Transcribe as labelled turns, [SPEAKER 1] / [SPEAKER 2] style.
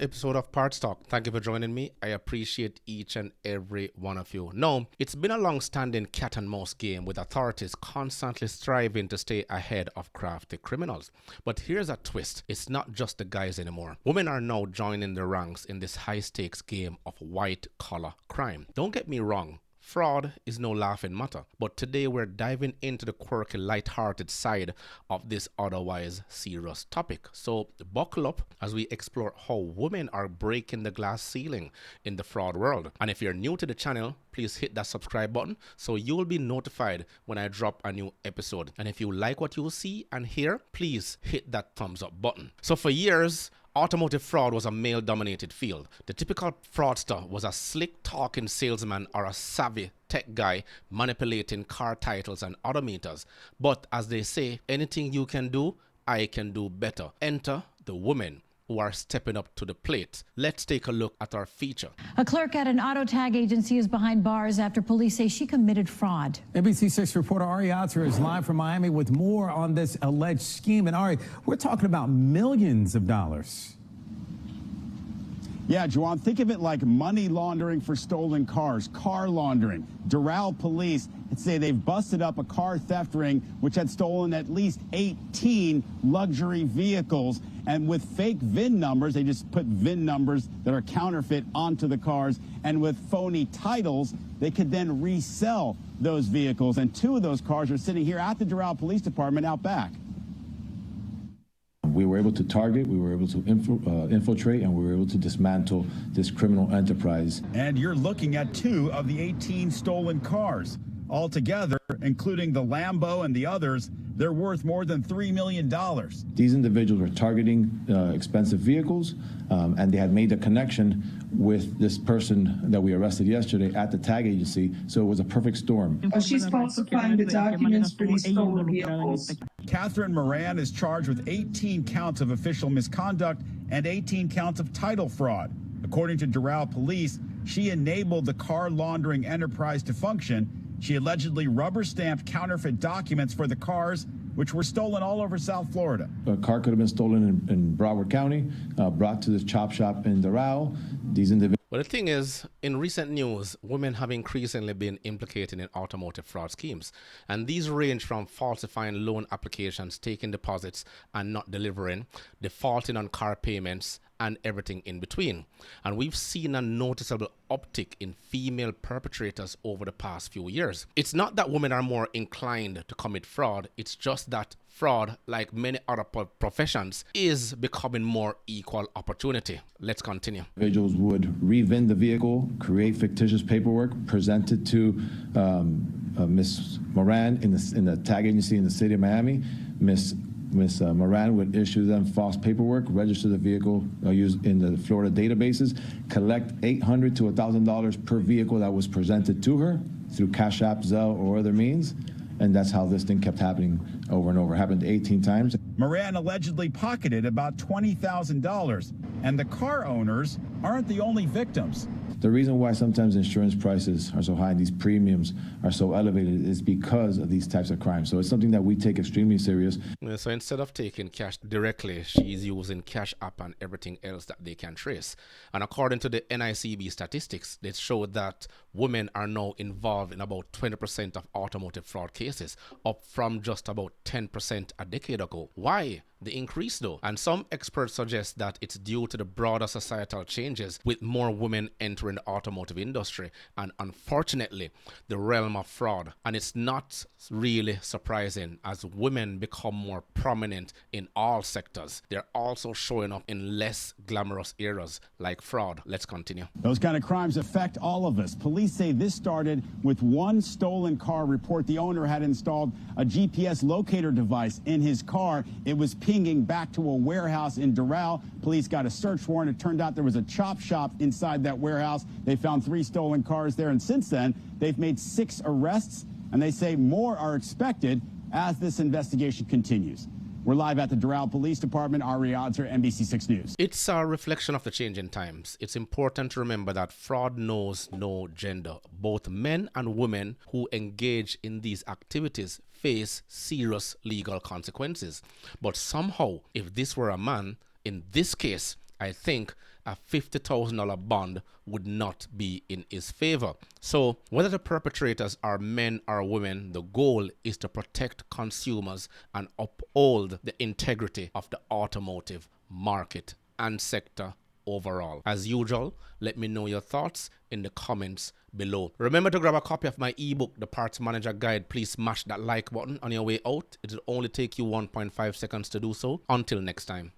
[SPEAKER 1] Episode of Parts Talk. Thank you for joining me. I appreciate each and every one of you. Now, it's been a long-standing cat and mouse game with authorities constantly striving to stay ahead of crafty criminals. But here's a twist. It's not just the guys anymore. Women are now joining the ranks in this high-stakes game of white-collar crime. Don't get me wrong. Fraud is no laughing matter, but today we're diving into the quirky, light-hearted side of this otherwise serious topic. So buckle up as we explore how women are breaking the glass ceiling in the fraud world. And if you're new to the channel, please hit that subscribe button so you'll be notified when I drop a new episode. And if you like what you see and hear, please hit that thumbs up button. So for years, automotive fraud was a male-dominated field. The typical fraudster was a slick-talking salesman or a savvy tech guy manipulating car titles and odometers. But as they say, anything you can do, I can do better. Enter the women who are stepping up to the plate. Let's take a look at our feature.
[SPEAKER 2] A clerk at an auto tag agency is behind bars after police say she committed fraud.
[SPEAKER 3] NBC6 reporter Ari Otzer is live from Miami with more on this alleged scheme. And Ari, we're talking about millions of dollars.
[SPEAKER 4] Yeah, Juwan, think of it like money laundering for stolen cars, car laundering. Doral police say they've busted up a car theft ring which had stolen at least 18 luxury vehicles. And with fake VIN numbers, they just put VIN numbers that are counterfeit onto the cars. And with phony titles, they could then resell those vehicles. And two of those cars are sitting here at the Doral Police Department out back.
[SPEAKER 5] We were able to target, we were able to infiltrate, and we were able to dismantle this criminal enterprise.
[SPEAKER 4] And you're looking at two of the 18 stolen cars. Altogether, including the Lambo and the others, they're worth more than $3 million.
[SPEAKER 5] These individuals were targeting expensive vehicles, and they had made a connection with this person that we arrested yesterday at the tag agency, so it was a perfect storm.
[SPEAKER 6] She's falsifying the documents for these stolen vehicles.
[SPEAKER 4] Catherine Moran is charged with 18 counts of official misconduct and 18 counts of title fraud. According to Doral police, she enabled the car laundering enterprise to function. She allegedly rubber-stamped counterfeit documents for the cars, which were stolen all over South Florida.
[SPEAKER 5] A car could have been stolen in Broward County, brought to this chop shop in Doral. These individuals.
[SPEAKER 1] But the thing is, in recent news, women have increasingly been implicated in automotive fraud schemes. And these range from falsifying loan applications, taking deposits and not delivering, defaulting on car payments, and everything in between. And we've seen a noticeable uptick in female perpetrators over the past few years. It's not that women are more inclined to commit fraud, it's just that fraud, like many other professions, is becoming more equal opportunity. Let's continue.
[SPEAKER 5] Individuals would revin the vehicle, create fictitious paperwork, present it to Miss Moran in the tag agency in the city of Miami. Miss Moran would issue them false paperwork, register the vehicle used in the Florida databases, collect $800 to $1,000 per vehicle that was presented to her through Cash App, Zelle, or other means. And that's how this thing kept happening over and over. It happened 18 times.
[SPEAKER 4] Moran allegedly pocketed about $20,000, and the car owners aren't the only victims.
[SPEAKER 5] The reason why sometimes insurance prices are so high and these premiums are so elevated is because of these types of crimes. So it's something that we take extremely serious.
[SPEAKER 1] So instead of taking cash directly, she's using Cash App and everything else that they can trace. And according to the NICB statistics, they show that women are now involved in about 20% of automotive fraud cases, up from just about 10% a decade ago. Why the increase though? And some experts suggest that it's due to the broader societal changes with more women entering the automotive industry and unfortunately the realm of fraud. And it's not really surprising as women become more prominent in all sectors. They're also showing up in less glamorous areas like fraud. Let's continue.
[SPEAKER 4] Those kind of crimes affect all of us. Police say this started with one stolen car report. The owner had installed a GPS locator device in his car. It was pinging back to a warehouse in Doral. Police got a search warrant. It turned out there was a chop shop inside that warehouse. They found 3 stolen cars there, and since then, they've made 6 arrests, and they say more are expected as this investigation continues. We're live at the Doral Police Department. Ari Otzer, NBC6 News.
[SPEAKER 1] It's a reflection of the changing times. It's important to remember that fraud knows no gender. Both men and women who engage in these activities face serious legal consequences. But somehow, if this were a man, in this case, I think a $50,000 bond would not be in his favor. So whether the perpetrators are men or women, the goal is to protect consumers and uphold the integrity of the automotive market and sector overall. As usual, let me know your thoughts in the comments below. Remember to grab a copy of my ebook, The Parts Manager Guide. Please smash that like button on your way out. It will only take you 1.5 seconds to do so. Until next time.